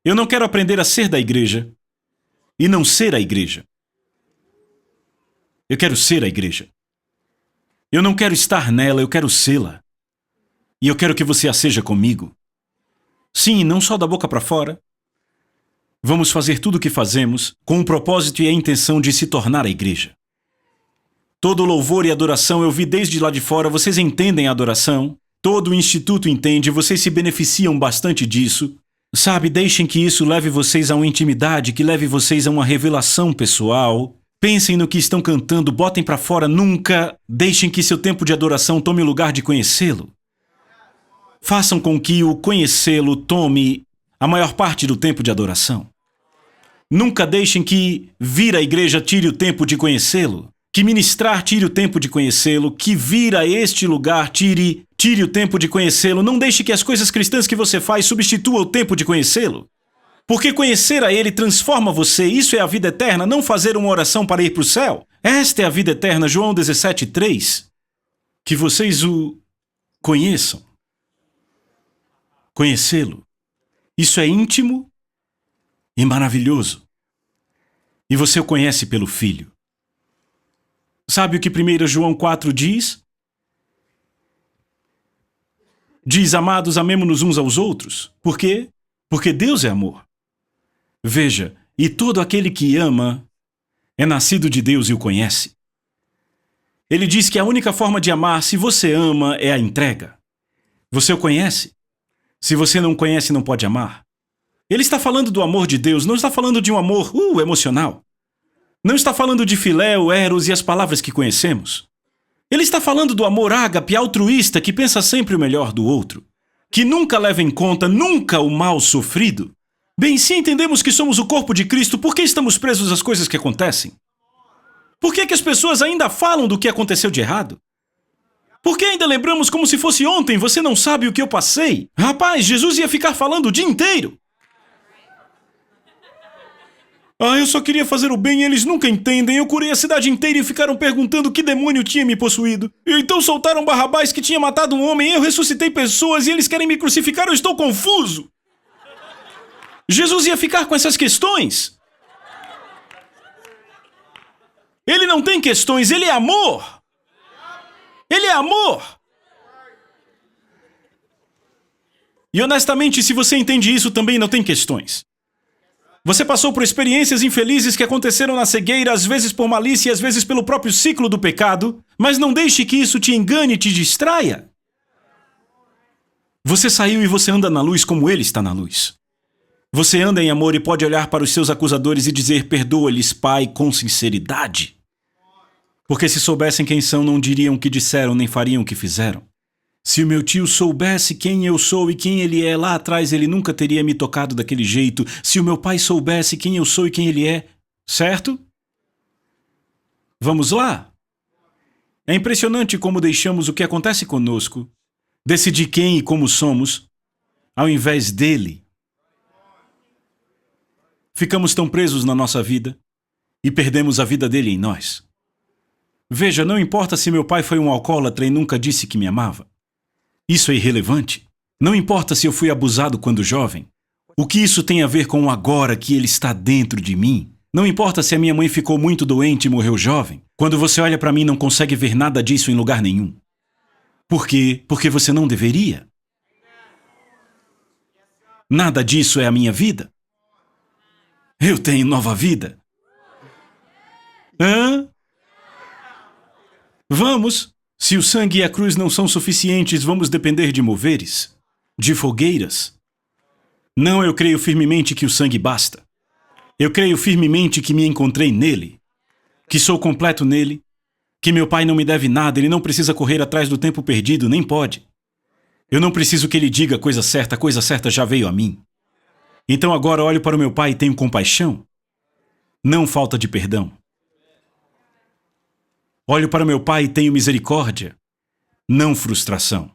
Eu não quero aprender a ser da igreja e não ser a igreja. Eu quero ser a igreja. Eu não quero estar nela, eu quero sê-la. E eu quero que você a seja comigo. Sim, não só da boca para fora. Vamos fazer tudo o que fazemos com o propósito e a intenção de se tornar a igreja. Todo louvor e adoração eu vi desde lá de fora, vocês entendem a adoração? Todo o instituto entende, vocês se beneficiam bastante disso. Sabe, deixem que isso leve vocês a uma intimidade, que leve vocês a uma revelação pessoal. Pensem no que estão cantando, botem pra fora, nunca deixem que seu tempo de adoração tome o lugar de conhecê-lo. Façam com que o conhecê-lo tome a maior parte do tempo de adoração. Nunca deixem que vir à igreja tire o tempo de conhecê-lo. Que ministrar tire o tempo de conhecê-lo, que vir a este lugar tire o tempo de conhecê-lo. Não deixe que as coisas cristãs que você faz substituam o tempo de conhecê-lo. Porque conhecer a ele transforma você, isso é a vida eterna, não fazer uma oração para ir para o céu. Esta é a vida eterna, João 17:3. Que vocês o conheçam. Conhecê-lo. Isso é íntimo e maravilhoso. E você o conhece pelo Filho. Sabe o que 1 João 4 diz? Diz, amados, amemo-nos uns aos outros. Por quê? Porque Deus é amor. Veja, e todo aquele que ama é nascido de Deus e o conhece. Ele diz que a única forma de amar, se você ama, é a entrega. Você o conhece? Se você não conhece, não pode amar. Ele está falando do amor de Deus, não está falando de um amor emocional. Não está falando de filéu, eros e as palavras que conhecemos. Ele está falando do amor ágape, altruísta, que pensa sempre o melhor do outro, que nunca leva em conta, nunca o mal sofrido, Bem, se entendemos que somos o corpo de Cristo, por que estamos presos às coisas que acontecem? Por que as pessoas ainda falam do que aconteceu de errado? Por que ainda lembramos como se fosse ontem? Você não sabe o que eu passei? Rapaz, Jesus ia ficar falando o dia inteiro. Eu só queria fazer o bem e eles nunca entendem. Eu curei a cidade inteira e ficaram perguntando que demônio tinha me possuído. Então soltaram Barrabás que tinha matado um homem, eu ressuscitei pessoas e eles querem me crucificar, eu estou confuso. Jesus ia ficar com essas questões. Ele não tem questões, ele é amor. Ele é amor. E honestamente, se você entende isso, também não tem questões. Você passou por experiências infelizes que aconteceram na cegueira, às vezes por malícia e às vezes pelo próprio ciclo do pecado, mas não deixe que isso te engane e te distraia. Você saiu e você anda na luz como ele está na luz. Você anda em amor e pode olhar para os seus acusadores e dizer: perdoa-lhes, Pai, com sinceridade. Porque se soubessem quem são, não diriam o que disseram, nem fariam o que fizeram. Se o meu tio soubesse quem eu sou e quem ele é, lá atrás ele nunca teria me tocado daquele jeito. Se o meu pai soubesse quem eu sou e quem ele é, certo? Vamos lá? É impressionante como deixamos o que acontece conosco decidir quem e como somos, ao invés dele. Ficamos tão presos na nossa vida e perdemos a vida dele em nós. Veja, não importa se meu pai foi um alcoólatra e nunca disse que me amava. Isso é irrelevante. Não importa se eu fui abusado quando jovem. O que isso tem a ver com o agora que ele está dentro de mim? Não importa se a minha mãe ficou muito doente e morreu jovem. Quando você olha para mim, não consegue ver nada disso em lugar nenhum. Por quê? Porque você não deveria. Nada disso é a minha vida. Eu tenho nova vida. Vamos. Se o sangue e a cruz não são suficientes, vamos depender de moveres, de fogueiras. Não, eu creio firmemente que o sangue basta. Eu creio firmemente que me encontrei nele, que sou completo nele, que meu pai não me deve nada, ele não precisa correr atrás do tempo perdido, nem pode. Eu não preciso que ele diga a coisa certa já veio a mim. Então agora olho para o meu pai e tenho compaixão, não falta de perdão. Olho para meu pai e tenho misericórdia, não frustração.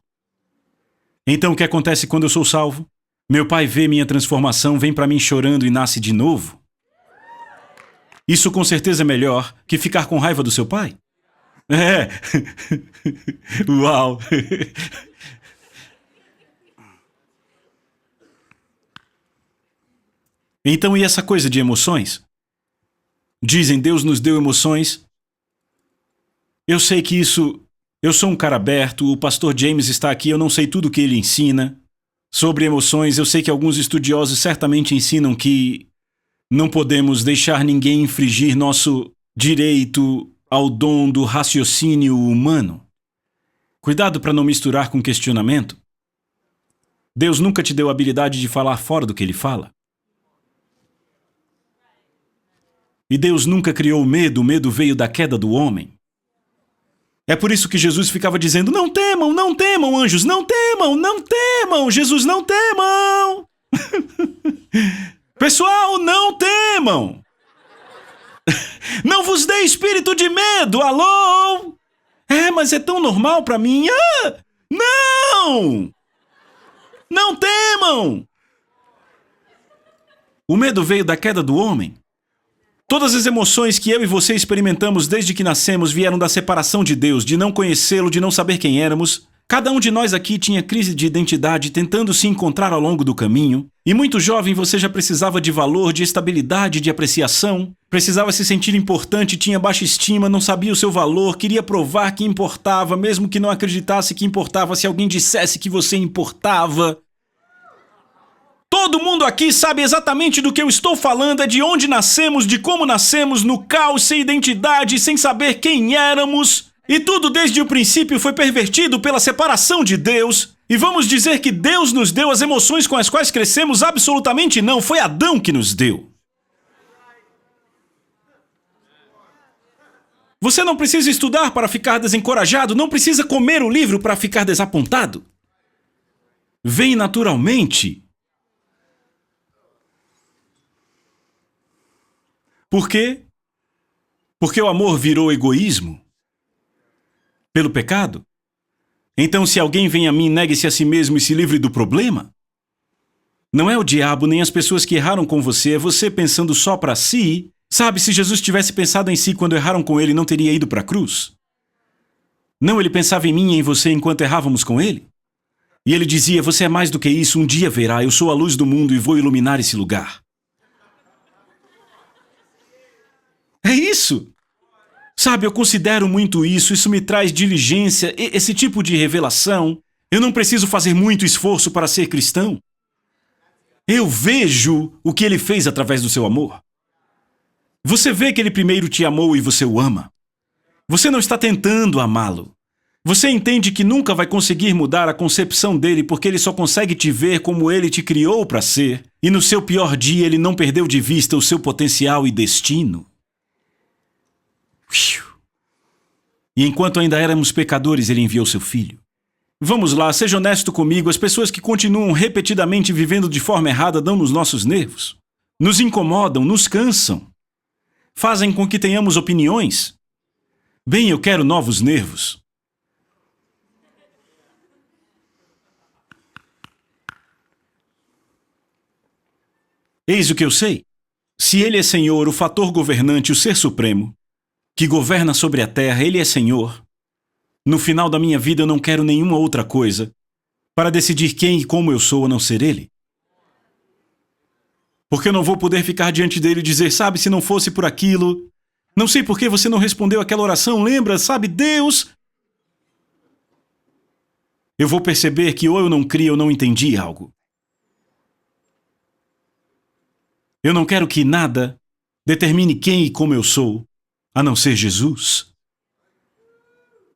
Então o que acontece quando eu sou salvo? Meu pai vê minha transformação, vem para mim chorando e nasce de novo. Isso com certeza é melhor que ficar com raiva do seu pai. É. Uau. Então, e essa coisa de emoções? Dizem, Deus nos deu emoções. Eu sei que isso... Eu sou um cara aberto, o pastor James está aqui, eu não sei tudo o que ele ensina. Sobre emoções, eu sei que alguns estudiosos certamente ensinam que não podemos deixar ninguém infringir nosso direito ao dom do raciocínio humano. Cuidado para não misturar com questionamento. Deus nunca te deu a habilidade de falar fora do que ele fala. E Deus nunca criou o medo veio da queda do homem. É por isso que Jesus ficava dizendo, não temam, anjos, não temam, Jesus, não temam. Pessoal, não temam. Não vos dê espírito de medo, alô? Mas é tão normal para mim. Não temam. O medo veio da queda do homem. Todas as emoções que eu e você experimentamos desde que nascemos vieram da separação de Deus, de não conhecê-lo, de não saber quem éramos. Cada um de nós aqui tinha crise de identidade, tentando se encontrar ao longo do caminho. E muito jovem você já precisava de valor, de estabilidade, de apreciação. Precisava se sentir importante, tinha baixa estima, não sabia o seu valor, queria provar que importava, mesmo que não acreditasse que importava se alguém dissesse que você importava. Todo mundo aqui sabe exatamente do que eu estou falando, é de onde nascemos, de como nascemos, no caos, sem identidade, sem saber quem éramos. E tudo desde o princípio foi pervertido pela separação de Deus. E vamos dizer que Deus nos deu as emoções com as quais crescemos? Absolutamente não, foi Adão que nos deu. Você não precisa estudar para ficar desencorajado, não precisa comer o livro para ficar desapontado. Vem naturalmente. Por quê? Porque o amor virou egoísmo? Pelo pecado? Então, se alguém vem a mim, negue-se a si mesmo e se livre do problema? Não é o diabo nem as pessoas que erraram com você, é você pensando só para si. Sabe, se Jesus tivesse pensado em si quando erraram com ele, não teria ido para a cruz? Não, ele pensava em mim e em você enquanto errávamos com ele? E ele dizia, você é mais do que isso, um dia verá, eu sou a luz do mundo e vou iluminar esse lugar. É isso! Sabe, eu considero muito isso me traz diligência, esse tipo de revelação. Eu não preciso fazer muito esforço para ser cristão. Eu vejo o que ele fez através do seu amor. Você vê que ele primeiro te amou e você o ama. Você não está tentando amá-lo. Você entende que nunca vai conseguir mudar a concepção dele porque ele só consegue te ver como ele te criou para ser, e no seu pior dia ele não perdeu de vista o seu potencial e destino. E enquanto ainda éramos pecadores, ele enviou seu filho. Vamos lá, seja honesto comigo, as pessoas que continuam repetidamente vivendo de forma errada dão nos nossos nervos. Nos incomodam, nos cansam. Fazem com que tenhamos opiniões. Bem, eu quero novos nervos. Eis o que eu sei. Se ele é Senhor, o fator governante, o ser supremo, que governa sobre a terra, ele é Senhor. No final da minha vida eu não quero nenhuma outra coisa para decidir quem e como eu sou a não ser ele. Porque eu não vou poder ficar diante dele e dizer, sabe, se não fosse por aquilo, não sei por que você não respondeu aquela oração, lembra, sabe, Deus? Eu vou perceber que ou eu não criei ou não entendi algo. Eu não quero que nada determine quem e como eu sou, a não ser Jesus.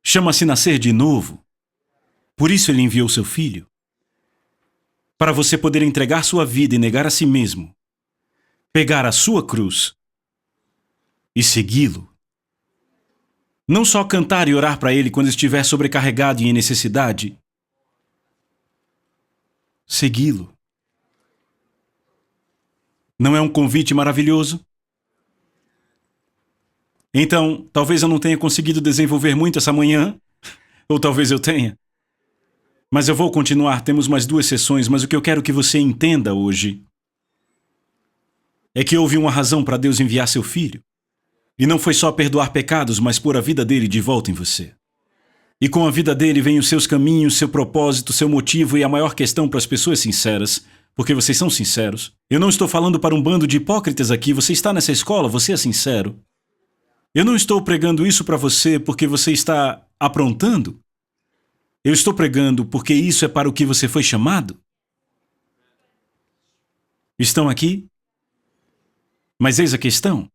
Chama-se nascer de novo. Por isso ele enviou seu filho. Para você poder entregar sua vida e negar a si mesmo. Pegar a sua cruz e segui-lo. Não só cantar e orar para ele quando estiver sobrecarregado e em necessidade. Segui-lo. Não é um convite maravilhoso? Então, talvez eu não tenha conseguido desenvolver muito essa manhã, ou talvez eu tenha. Mas eu vou continuar, temos mais 2 sessões, mas o que eu quero que você entenda hoje é que houve uma razão para Deus enviar seu filho. E não foi só perdoar pecados, mas pôr a vida dele de volta em você. E com a vida dele vem os seus caminhos, seu propósito, seu motivo e a maior questão para as pessoas sinceras, porque vocês são sinceros. Eu não estou falando para um bando de hipócritas aqui, você está nessa escola, você é sincero. Eu não estou pregando isso para você porque você está aprontando. Eu estou pregando porque isso é para o que você foi chamado. Estão aqui? Mas eis a questão.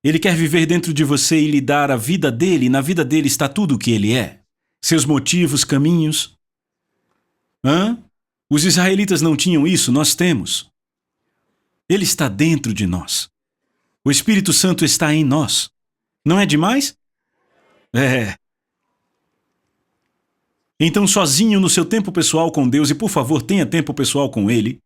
Ele quer viver dentro de você e lhe dar a vida dele, e na vida dele está tudo o que ele é. Seus motivos, caminhos. Os israelitas não tinham isso, nós temos. Ele está dentro de nós. O Espírito Santo está em nós. Não é demais? É. Então, sozinho no seu tempo pessoal com Deus, e por favor, tenha tempo pessoal com Ele.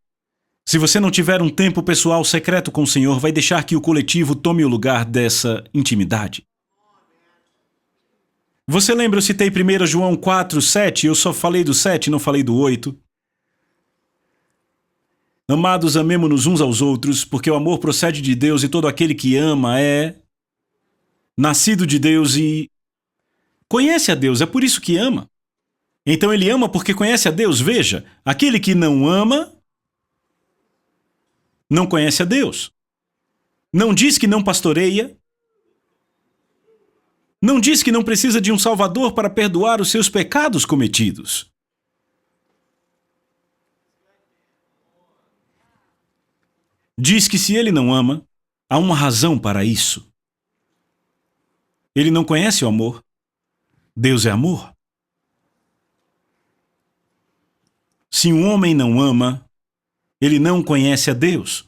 Se você não tiver um tempo pessoal secreto com o Senhor, vai deixar que o coletivo tome o lugar dessa intimidade. Você lembra, eu citei 1 João 4, 7, eu só falei do 7, não falei do 8. Amados, amemo-nos uns aos outros, porque o amor procede de Deus e todo aquele que ama é nascido de Deus e conhece a Deus, é por isso que ama. Então ele ama porque conhece a Deus. Veja, aquele que não ama não conhece a Deus. Não diz que não pastoreia. Não diz que não precisa de um Salvador para perdoar os seus pecados cometidos. Diz que se ele não ama, há uma razão para isso. Ele não conhece o amor. Deus é amor. Se um homem não ama, ele não conhece a Deus.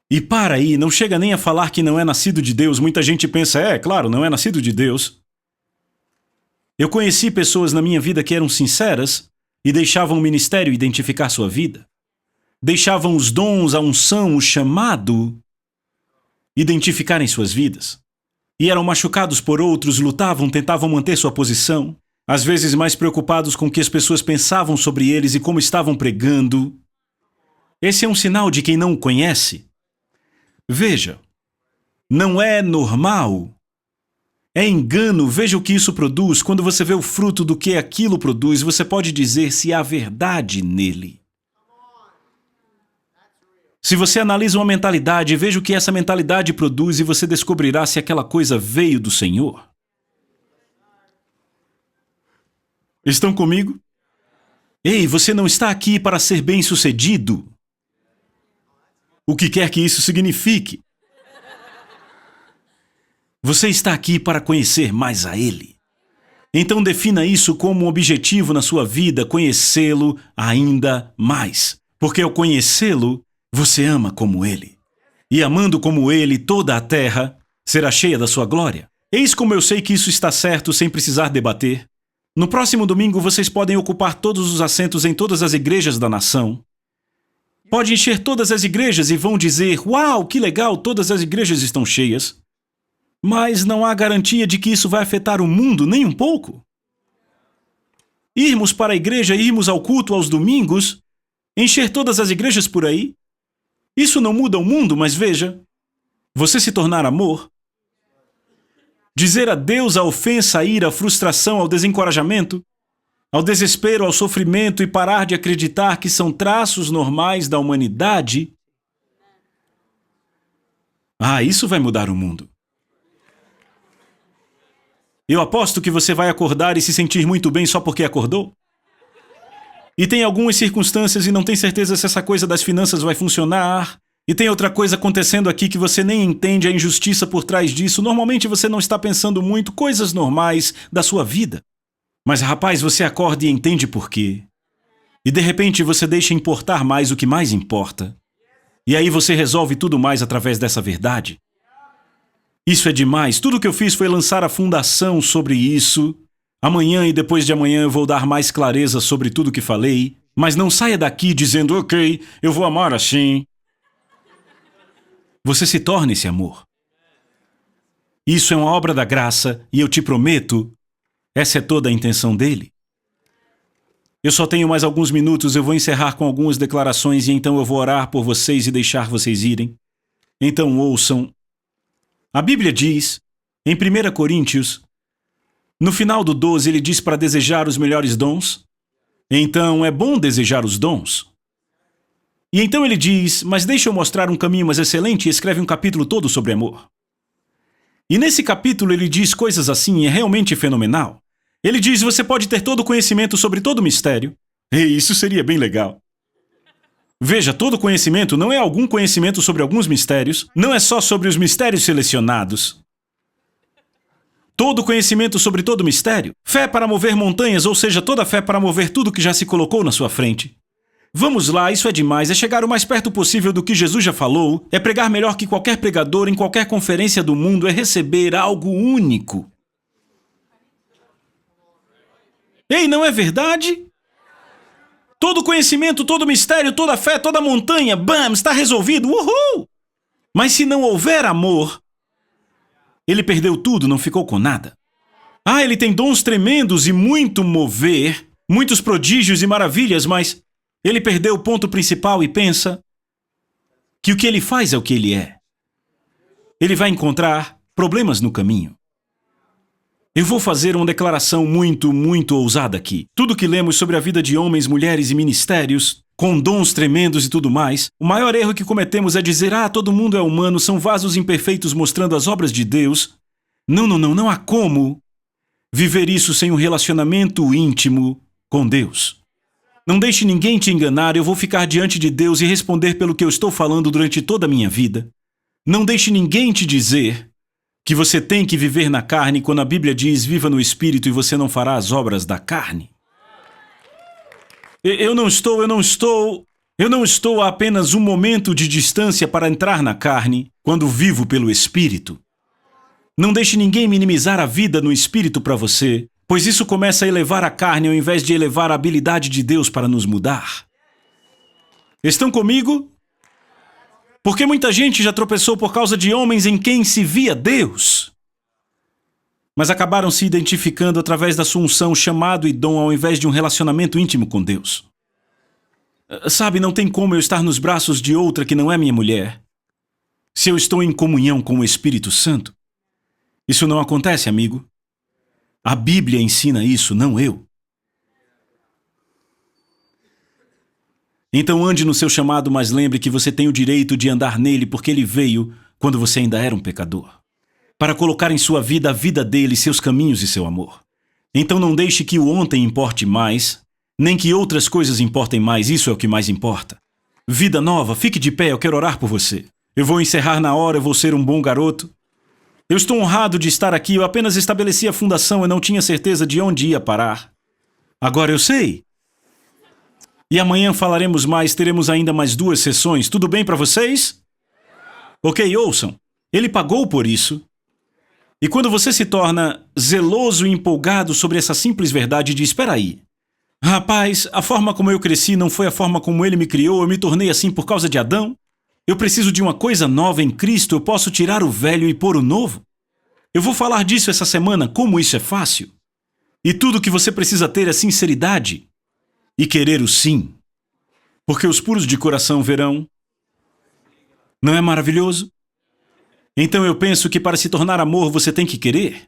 E para aí, não chega nem a falar que não é nascido de Deus. Muita gente pensa, claro, não é nascido de Deus. Eu conheci pessoas na minha vida que eram sinceras e deixavam o ministério identificar sua vida. Deixavam os dons, a unção, o chamado identificar em suas vidas. E eram machucados por outros, lutavam, tentavam manter sua posição, às vezes mais preocupados com o que as pessoas pensavam sobre eles e como estavam pregando. Esse é um sinal de quem não o conhece. Veja, não é normal. É engano. Veja o que isso produz. Quando você vê o fruto do que aquilo produz, você pode dizer se há verdade nele. Se você analisa uma mentalidade, veja o que essa mentalidade produz e você descobrirá se aquela coisa veio do Senhor. Estão comigo? Ei, você não está aqui para ser bem-sucedido. O que quer que isso signifique. Você está aqui para conhecer mais a Ele. Então defina isso como um objetivo na sua vida, conhecê-lo ainda mais. Porque ao conhecê-lo, você ama como Ele. E amando como Ele, toda a terra será cheia da sua glória. Eis como eu sei que isso está certo sem precisar debater. No próximo domingo, vocês podem ocupar todos os assentos em todas as igrejas da nação. Pode encher todas as igrejas e vão dizer, uau, que legal, todas as igrejas estão cheias. Mas não há garantia de que isso vai afetar o mundo nem um pouco. Irmos para a igreja, irmos ao culto aos domingos, encher todas as igrejas por aí. Isso não muda o mundo, mas veja, você se tornar amor, dizer adeus à ofensa, à ira, à frustração, ao desencorajamento, ao desespero, ao sofrimento e parar de acreditar que são traços normais da humanidade. Isso vai mudar o mundo. Eu aposto que você vai acordar e se sentir muito bem só porque acordou. E tem algumas circunstâncias e não tem certeza se essa coisa das finanças vai funcionar. E tem outra coisa acontecendo aqui que você nem entende a injustiça por trás disso. Normalmente você não está pensando muito, coisas normais da sua vida. Mas rapaz, você acorda e entende por quê. E de repente você deixa importar mais o que mais importa. E aí você resolve tudo mais através dessa verdade. Isso é demais. Tudo que eu fiz foi lançar a fundação sobre isso. Amanhã e depois de amanhã eu vou dar mais clareza sobre tudo que falei. Mas não saia daqui dizendo, ok, eu vou amar assim. Você se torna esse amor. Isso é uma obra da graça e eu te prometo, essa é toda a intenção dele. Eu só tenho mais alguns minutos, eu vou encerrar com algumas declarações e então eu vou orar por vocês e deixar vocês irem. Então ouçam. A Bíblia diz, em 1 Coríntios, no final do 12, ele diz para desejar os melhores dons. Então é bom desejar os dons. E então ele diz, mas deixa eu mostrar um caminho mais excelente e escreve um capítulo todo sobre amor. E nesse capítulo ele diz coisas assim, é realmente fenomenal. Ele diz, você pode ter todo o conhecimento sobre todo o mistério. E isso seria bem legal. Veja, todo conhecimento não é algum conhecimento sobre alguns mistérios, não é só sobre os mistérios selecionados. Todo conhecimento sobre todo mistério. Fé para mover montanhas, ou seja, toda fé para mover tudo que já se colocou na sua frente. Vamos lá, isso é demais, é chegar o mais perto possível do que Jesus já falou, é pregar melhor que qualquer pregador em qualquer conferência do mundo, é receber algo único. Ei, não é verdade? Todo conhecimento, todo mistério, toda fé, toda montanha, bam, está resolvido, uhul! Mas se não houver amor, ele perdeu tudo, não ficou com nada. Ele tem dons tremendos e muito mover, muitos prodígios e maravilhas, mas ele perdeu o ponto principal e pensa que o que ele faz é o que ele é. Ele vai encontrar problemas no caminho. Eu vou fazer uma declaração muito ousada aqui. Tudo que lemos sobre a vida de homens, mulheres e ministérios, com dons tremendos e tudo mais, o maior erro que cometemos é dizer, todo mundo é humano, são vasos imperfeitos mostrando as obras de Deus. Não há como viver isso sem um relacionamento íntimo com Deus. Não deixe ninguém te enganar, eu vou ficar diante de Deus e responder pelo que eu estou falando durante toda a minha vida. Não deixe ninguém te dizer que você tem que viver na carne quando a Bíblia diz viva no Espírito e você não fará as obras da carne. Eu não estou a apenas um momento de distância para entrar na carne quando vivo pelo Espírito. Não deixe ninguém minimizar a vida no Espírito para você, pois isso começa a elevar a carne ao invés de elevar a habilidade de Deus para nos mudar. Estão comigo? Porque muita gente já tropeçou por causa de homens em quem se via Deus, mas acabaram se identificando através da sua unção, chamado e dom, ao invés de um relacionamento íntimo com Deus. Sabe, não tem como eu estar nos braços de outra que não é minha mulher, se eu estou em comunhão com o Espírito Santo. Isso não acontece, amigo. A Bíblia ensina isso, não eu. Então ande no seu chamado, mas lembre que você tem o direito de andar nele porque ele veio quando você ainda era um pecador, para colocar em sua vida a vida dele, seus caminhos e seu amor. Então não deixe que o ontem importe mais, nem que outras coisas importem mais, isso é o que mais importa. Vida nova, fique de pé, eu quero orar por você. Eu vou encerrar na hora, eu vou ser um bom garoto. Eu estou honrado de estar aqui, eu apenas estabeleci a fundação, eu não tinha certeza de onde ia parar. Agora eu sei. E amanhã falaremos mais, teremos ainda mais 2 sessões, tudo bem para vocês? Ok, ouçam. Ele pagou por isso. E quando você se torna zeloso e empolgado sobre essa simples verdade de espera aí. Rapaz, a forma como eu cresci não foi a forma como ele me criou, eu me tornei assim por causa de Adão. Eu preciso de uma coisa nova em Cristo, eu posso tirar o velho e pôr o novo. Eu vou falar disso essa semana, como isso é fácil. E tudo que você precisa ter é sinceridade e querer o sim. Porque os puros de coração verão. Não é maravilhoso? Então eu penso que para se tornar amor você tem que querer.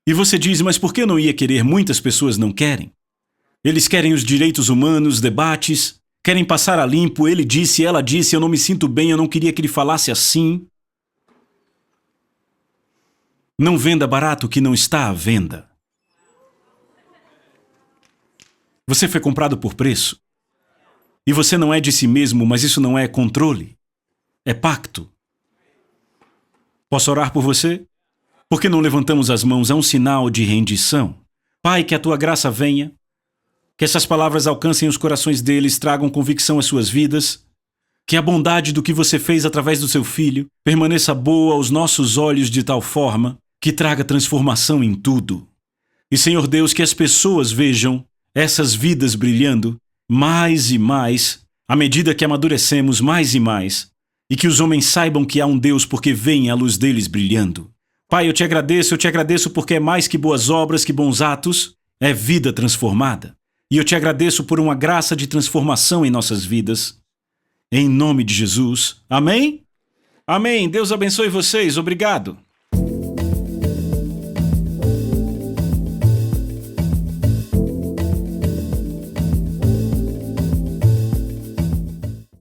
E você diz, mas por que eu não ia querer? Muitas pessoas não querem. Eles querem os direitos humanos, debates, querem passar a limpo, ele disse, ela disse, eu não me sinto bem, eu não queria que ele falasse assim. Não venda barato o que não está à venda. Você foi comprado por preço. E você não é de si mesmo, mas isso não é controle. É pacto. Posso orar por você? Por que não levantamos as mãos? É um sinal de rendição. Pai, que a tua graça venha. Que essas palavras alcancem os corações deles, tragam convicção às suas vidas. Que a bondade do que você fez através do seu Filho permaneça boa aos nossos olhos de tal forma que traga transformação em tudo. E, Senhor Deus, que as pessoas vejam essas vidas brilhando mais e mais, à medida que amadurecemos mais e mais, e que os homens saibam que há um Deus porque veem a luz deles brilhando. Pai, eu te agradeço porque é mais que boas obras, que bons atos, é vida transformada. E eu te agradeço por uma graça de transformação em nossas vidas. Em nome de Jesus. Amém? Amém. Deus abençoe vocês. Obrigado.